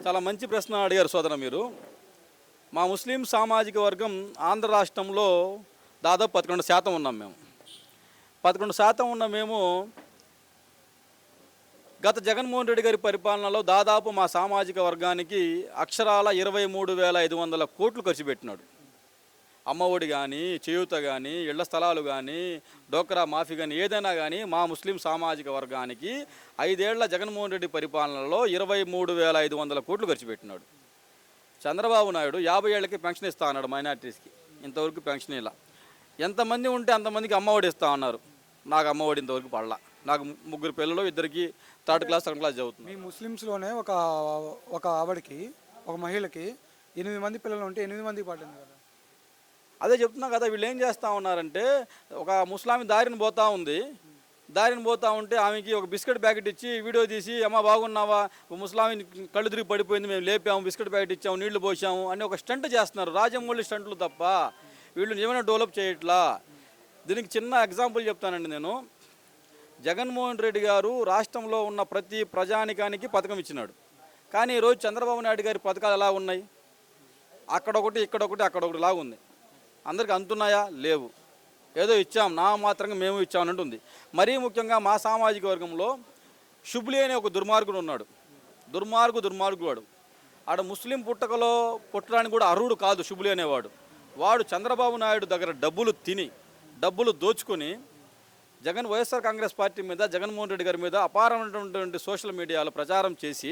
చాలా మంచి ప్రశ్న అడిగారు సోదర మీరు. మా ముస్లిం సామాజిక వర్గం ఆంధ్ర రాష్ట్రంలో దాదాపు 11% ఉన్నాం మేము. 11% ఉన్న మేము గత జగన్మోహన్ రెడ్డి గారి పరిపాలనలో దాదాపు మా సామాజిక వర్గానికి అక్షరాల 23,500 కోట్లు ఖర్చు పెట్టినాడు. అమ్మఒడి కానీ, చేయూత కానీ, ఇళ్ల స్థలాలు కానీ, డోక్రా మాఫీ కానీ, ఏదైనా కానీ మా ముస్లిం సామాజిక వర్గానికి 5 ఏళ్ల జగన్మోహన్ రెడ్డి పరిపాలనలో 23,500 కోట్లు ఖర్చు పెట్టినాడు. చంద్రబాబు నాయుడు 50 ఏళ్ళకి పెన్షన్ ఇస్తా అన్నాడు మైనార్టీస్కి. ఇంతవరకు పెన్షన్ ఇలా. ఎంతమంది ఉంటే అంతమందికి అమ్మఒడి ఇస్తా అన్నారు. నాకు అమ్మఒడి ఇంతవరకు పడలా. నాకు 3 పిల్లలు, 2కి 3rd క్లాస్ 2nd క్లాస్ చదువుతుంది. మీ ముస్లిమ్స్లోనే ఒక ఆవిడకి, ఒక మహిళకి 8 మంది పిల్లలు ఉంటే 8 మందికి పడింది కదా. అదే చెప్తున్నా కదా, వీళ్ళు ఏం చేస్తూ ఉన్నారంటే, ఒక ముస్లామి దారిని పోతూ ఉంది. దారిని పోతూ ఉంటే ఆమెకి ఒక బిస్కెట్ ప్యాకెట్ ఇచ్చి వీడియో తీసి, అమ్మ బాగున్నావా, ముస్లామి కళ్ళు తిరిగి పడిపోయింది, మేము లేపాము, బిస్కెట్ ప్యాకెట్ ఇచ్చాము, నీళ్లు పోసాము అని ఒక స్టంట్ చేస్తున్నారు. రాజమౌళి స్టంట్లు తప్ప వీళ్ళు ఏమైనా డెవలప్ చేయట్లా. దీనికి చిన్న ఎగ్జాంపుల్ చెప్తానండి నేను. జగన్మోహన్ రెడ్డి గారు రాష్ట్రంలో ఉన్న ప్రతి ప్రజానికానికి పథకం ఇచ్చినాడు. కానీ ఈరోజు చంద్రబాబు నాయుడు గారి పథకాలు ఎలా ఉన్నాయి? అక్కడొకటి, ఇక్కడొకటి, అక్కడొకటి లాగుంది. అందరికి అందుతున్నాయా? లేవు. ఏదో ఇచ్చాం, నా మాత్రంగా మేము ఇచ్చామన్నట్టుంది. మరీ ముఖ్యంగా మా సామాజిక వర్గంలో షుబ్లీ అనే ఒక దుర్మార్గుడు ఉన్నాడు. దుర్మార్గుడు వాడు. ఆడ ముస్లిం పుట్టకలో పుట్టడానికి కూడా అర్హుడు కాదు షుబ్లీ అనేవాడు. వాడు చంద్రబాబు నాయుడు దగ్గర డబ్బులు దోచుకొని వైఎస్ఆర్ కాంగ్రెస్ పార్టీ మీద, జగన్మోహన్ రెడ్డి గారి మీద అపారమైనటువంటి సోషల్ మీడియాలో ప్రచారం చేసి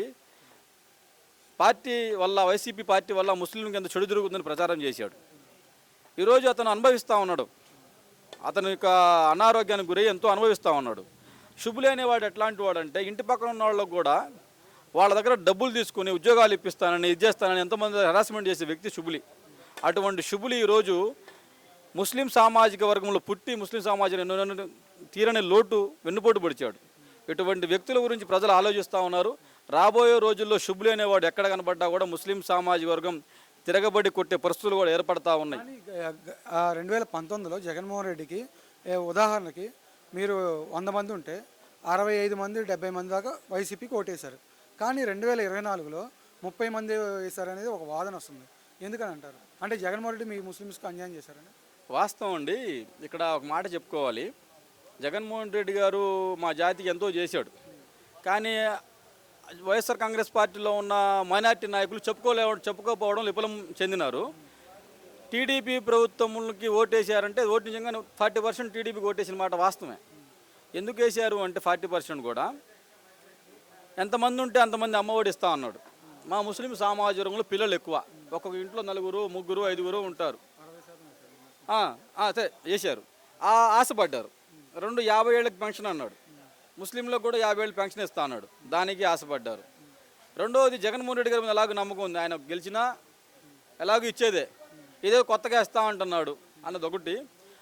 వైసీపీ పార్టీ వల్ల ముస్లింకి ఎంత చెడు జరుగుతుందని ప్రచారం చేశాడు. ఈరోజు అతను అనుభవిస్తూ ఉన్నాడు. అతని యొక్క అనారోగ్యానికి గురై ఎంతో అనుభవిస్తూ ఉన్నాడు. షుబ్లీ అనేవాడు ఎట్లాంటి వాడు అంటే, ఇంటి పక్కన ఉన్న వాళ్ళకు కూడా వాళ్ళ దగ్గర డబ్బులు తీసుకుని ఉద్యోగాలు ఇప్పిస్తానని, ఇది చేస్తానని ఎంతోమంది హెరాస్మెంట్ చేసే వ్యక్తి షుబ్లీ. అటువంటి షుబ్లీ ఈరోజు ముస్లిం సామాజిక వర్గంలో పుట్టి ముస్లిం సమాజం తీరని లోటు వెన్నుపోటు పొడిచాడు. ఇటువంటి వ్యక్తుల గురించి ప్రజలు ఆలోచిస్తూ ఉన్నారు. రాబోయే రోజుల్లో షుబ్లీ అనేవాడు ఎక్కడ కనబడ్డా కూడా ముస్లిం సామాజిక వర్గం తిరగబడి కొట్టే పరిస్థితులు కూడా ఏర్పడతా ఉన్నాయి. 2019లో జగన్మోహన్ రెడ్డికి ఉదాహరణకి మీరు 100 మంది ఉంటే 65 మంది 70 మంది దాకా వైసీపీకి ఓటేశారు. కానీ 2024లో 30 మంది వేశారనేది ఒక వాదన వస్తుంది. ఎందుకని అంటారు? అంటే జగన్మోహన్ రెడ్డి మీ ముస్లిమ్స్కి అన్యాయం చేశారని. వాస్తవం అండి. ఇక్కడ ఒక మాట చెప్పుకోవాలి. జగన్మోహన్ రెడ్డి గారు మా జాతికి ఎంతో చేశాడు. కానీ వైఎస్ఆర్ కాంగ్రెస్ పార్టీలో ఉన్న మైనార్టీ నాయకులు చెప్పుకోకపోవడం విఫలం చెందినారు. టీడీపీ ప్రభుత్వంకి ఓటేశారంటే ఓటు నిజంగా 40% టీడీపీకి ఓటేసిన మాట వాస్తవమే. ఎందుకు వేశారు అంటే 40% కూడా ఎంతమంది ఉంటే అంతమంది అమ్మఒడి ఇస్తా అన్నాడు. మా ముస్లిం సామాజిక వర్గంలో పిల్లలు ఎక్కువ. ఒక్కొక్క ఇంట్లో 4, 3, 5 ఉంటారు. అదే వేశారు. ఆశపడ్డారు. 50 ఏళ్ళకి పెన్షన్ అన్నాడు. ముస్లింలకు కూడా 50 ఏళ్ళు పెన్షన్ ఇస్తా అన్నాడు. దానికి ఆశపడ్డారు. రెండోది, జగన్మోహన్ రెడ్డి గారి మీద ఎలాగో నమ్మకం ఉంది. ఆయన గెలిచినా ఎలాగో ఇచ్చేదే, ఇదే కొత్తగా ఇస్తా అంటున్నాడు అన్నది ఒకటి.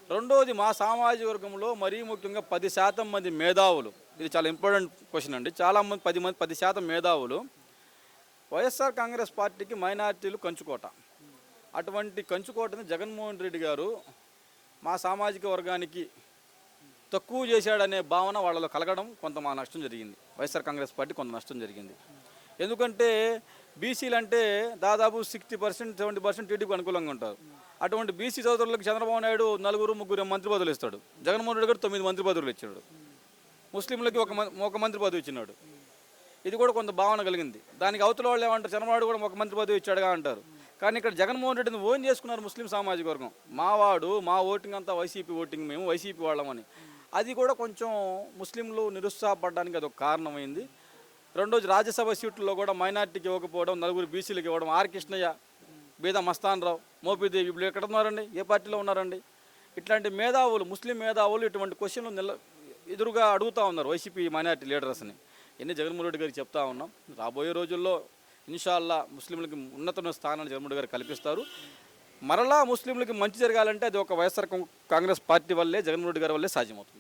రెండోది, మా సామాజిక వర్గంలో మరీ ముఖ్యంగా 10% మంది మేధావులు. ఇది చాలా ఇంపార్టెంట్ క్వశ్చన్ అండి. చాలామంది 10% మేధావులు వైఎస్ఆర్ కాంగ్రెస్ పార్టీకి మైనార్టీలు కంచుకోట. అటువంటి కంచుకోటని జగన్మోహన్ రెడ్డి గారు మా సామాజిక వర్గానికి తక్కువ చేశాడనే భావన వాళ్ళలో కలగడం కొంత మా నష్టం జరిగింది. వైఎస్ఆర్ కాంగ్రెస్ పార్టీ కొంత నష్టం జరిగింది. ఎందుకంటే బీసీలు అంటే దాదాపు 60%, 70% టీడీపీకి అనుకూలంగా ఉంటారు. అటువంటి బీసీ సోదరులకు చంద్రబాబు నాయుడు 4, 3 మంత్రి పదవులు ఇస్తాడు. జగన్మోహన్ రెడ్డి గారు 9 మంత్రి పదవులు ఇచ్చాడు. ముస్లింలకి ఒక మంత్రి పదవి ఇచ్చినాడు. ఇది కూడా కొంత భావన కలిగింది. దానికి అవతల వాళ్ళు ఏమంటారు, చంద్రబాబు కూడా ఒక మంత్రి పదవి ఇచ్చాడుగా అంటారు. కానీ ఇక్కడ జగన్మోహన్ రెడ్డిని ఓన్ చేసుకున్నారు ముస్లిం సామాజిక వర్గం. మావాడు, మా ఓటింగ్ అంతా వైసీపీ ఓటింగ్, మేము వైసీపీ వాళ్ళమని. అది కూడా కొంచెం ముస్లింలు నిరుత్సాహపడడానికి అదొక కారణమైంది. రెండోది, రాజ్యసభ సీట్లలో కూడా మైనార్టీకి ఇవ్వకపోవడం, 4 బీసీలకు ఇవ్వడం. ఆర్ కృష్ణయ్య, బీద మస్తాన్ రావు, మోపిదేవి ఇప్పుడు ఎక్కడ ఉన్నారండి? ఏ పార్టీలో ఉన్నారండి? ఇట్లాంటి మేధావులు, ముస్లిం మేధావులు ఇటువంటి క్వశ్చన్లు ఎదురుగా అడుగుతూ ఉన్నారు వైసీపీ మైనార్టీ లీడర్స్ని. ఎన్ని జగన్మోహన్ రెడ్డి గారికి చెప్తా ఉన్నాం. రాబోయే రోజుల్లో ఇన్షాల్లా ముస్లింలకి ఉన్నతమైన స్థానాన్ని జగన్మోహన్ రెడ్డి గారు కల్పిస్తారు. మరలా ముస్లింలకి మంచి జరగాలంటే అది ఒక వైఎస్ఆర్ కాంగ్రెస్ పార్టీ వల్లే, జగన్మోహన్ రెడ్డి గారి వల్లే సాధ్యమవుతుంది.